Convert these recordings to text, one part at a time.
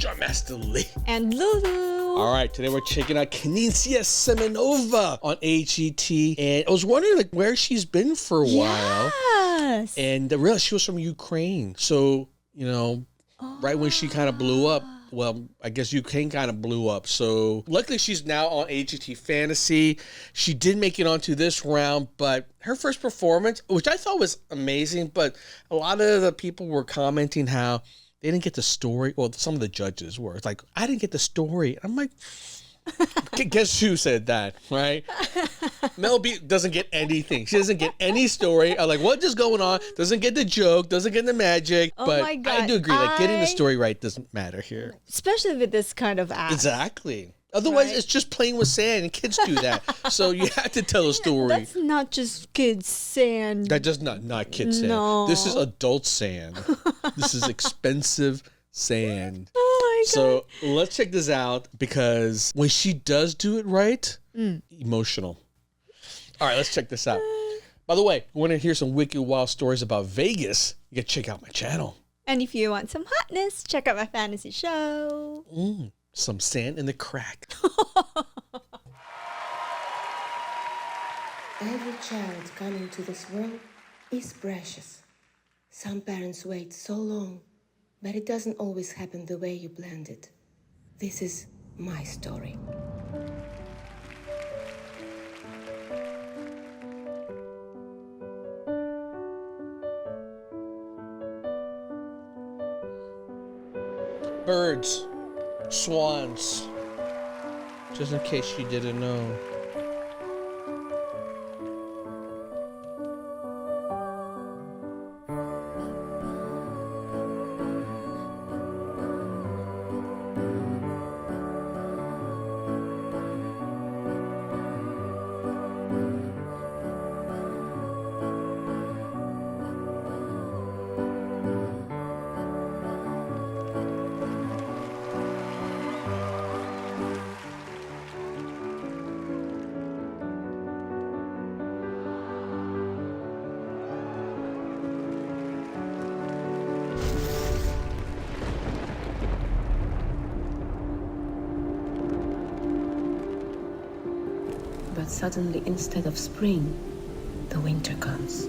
Drum Master Lee. And Lulu. All right, today we're checking out Kseniya Simonova on AGT. And I was wondering like where she's been for a while. Yes. And I realized she was from Ukraine. So, you know, right when she kind of blew up, well, I guess Ukraine kind of blew up. So luckily she's now on AGT Fantasy. She did make it onto this round, but her first performance, which I thought was amazing, but a lot of the people were commenting how they didn't get the story. Well, some of the judges were. It's like, I didn't get the story. I'm like, guess who said that, right? Mel B doesn't get anything. She doesn't get any story. I'm like, what is going on? Doesn't get the joke, doesn't get the magic. Oh but my God. I do agree, like getting the story right doesn't matter here. Especially with this kind of act. Exactly. Otherwise, Right? it's just playing with sand, and kids do that. So you have to tell a story. That's not just kids sand. That does not kids sand. No. This is adult sand. This is expensive sand. Oh my God. So let's check this out because when she does do it right, emotional. All right, let's check this out. By the way, want to hear some wicked wild stories about Vegas? You gotta check out my channel. And if you want some hotness, check out my fantasy show. Some sand in the crack. Every child coming to this world is precious. Some parents wait so long, but it doesn't always happen the way you planned it. This is my story. Birds, swans, just in case you didn't know. But suddenly, instead of spring, the winter comes.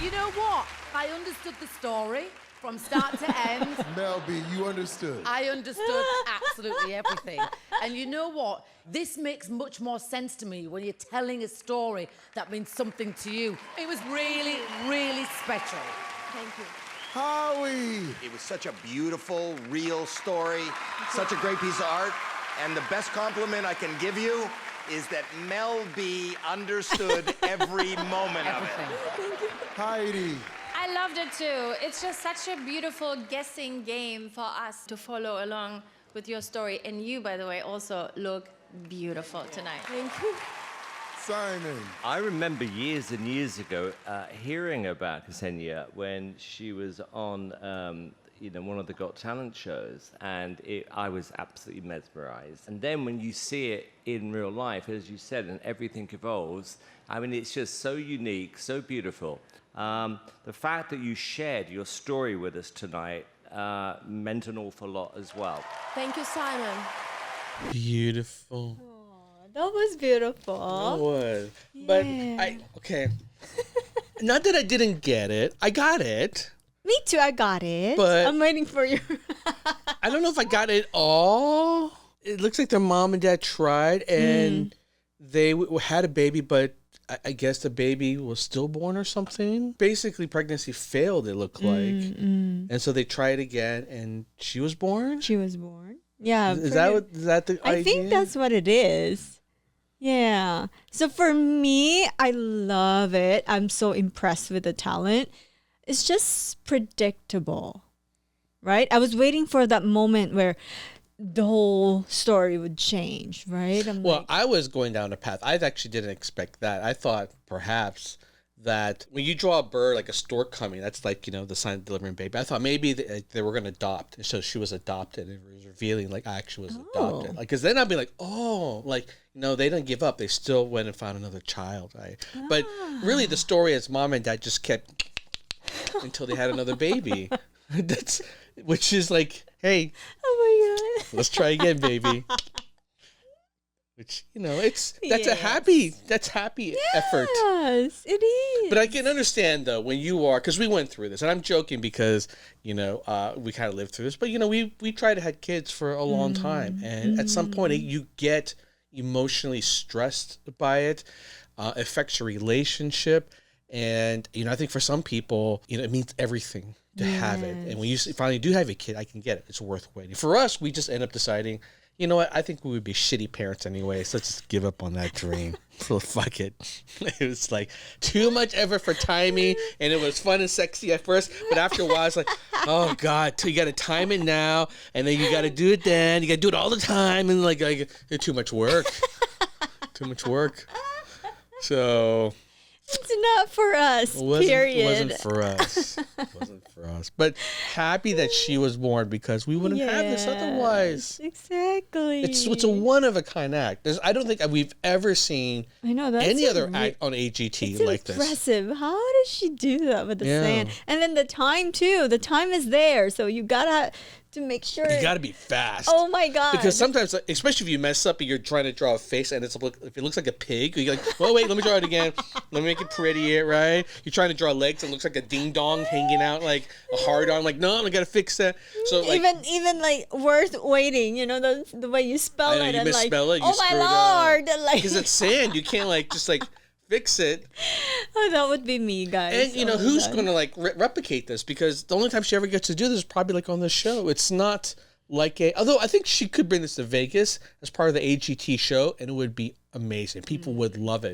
You know what? I understood the story from start to end. Mel B, you understood. I understood absolutely everything. And you know what? This makes much more sense to me when you're telling a story that means something to you. It was really, really special. Thank you. Howie. It was such a beautiful, real story, such a great piece of art. And the best compliment I can give you is that Mel B understood every moment of it. Heidi. I loved it too. It's just such a beautiful guessing game for us to follow along with your story. And you, by the way, also look beautiful tonight. Thank you. Simon. I remember years and years ago hearing about Kseniya when she was on one of the Got Talent shows, and I was absolutely mesmerized. And then when you see it in real life, as you said, and everything evolves, I mean, it's just so unique, so beautiful. The fact that you shared your story with us tonight meant an awful lot as well. Thank you, Simon. Beautiful. That was beautiful. It was. But okay. Not that I didn't get it. I got it. Me too, I got it. But I'm waiting for you. I don't know if I got it all. It looks like their mom and dad tried, and they had a baby, but I guess the baby was stillborn or something. Basically, pregnancy failed, it looked like. And so they tried again, and she was born? She was born. Yeah. Is that the idea? I think that's what it is. Yeah. So for me, I love it. I'm so impressed with the talent. It's just predictable, right? I was waiting for that moment where the whole story would change, right? I was going down a path. I actually didn't expect that. I thought perhaps that when you draw a bird, like a stork coming, that's like, the sign of delivering baby. I thought maybe they were going to adopt. And so she was adopted. And it was revealing like I actually was adopted. Because then I'd be like, they didn't give up. They still went and found another child. But really the story is mom and dad just kept until they had another baby. Which is like, hey, oh my God, let's try again, baby. Which, that's happy effort. Yes, it is. But I can understand though when you are, because we went through this, and I'm joking because we kind of lived through this. But we tried to have kids for a long time, and at some point you get emotionally stressed by it. Affects your relationship, and I think for some people, it means everything to have it. And when you finally do have a kid, I can get it. It's worth waiting. For us, we just end up deciding, you know what? I think we would be shitty parents anyway, so let's just give up on that dream. So fuck it. It was like too much effort for timing, and it was fun and sexy at first, but after a while, it's like, oh God, you got to time it now, and then you got to do it then. You got to do it all the time, and like it's too much work. Too much work. So it's not for us, period. It wasn't for us. It wasn't for us. But happy that she was born because we wouldn't have this otherwise. Exactly. It's a one-of-a-kind act. I don't think we've ever seen any other act on AGT like this. It's impressive. How did she do that with the sand? And then the time, too. The time is there. So you got to make sure. You got to be fast. Oh, my God. Because sometimes, especially if you mess up and you're trying to draw a face and if it looks like a pig, you're like, well, wait, let me draw it again. Let me make it prettier, right? You're trying to draw legs and it looks like a ding-dong hanging out like a hard-on. Like, no, I got to fix that. So like, even like worth waiting, the way you spell I know, it. you and misspell like, it, you oh, screw my it up. Lord. Like, because it's sand. You can't just fix it. Oh, that would be me, guys. And who's going to replicate this? Because the only time she ever gets to do this is probably on this show. It's not although I think she could bring this to Vegas as part of the AGT show, and it would be amazing. People would love it.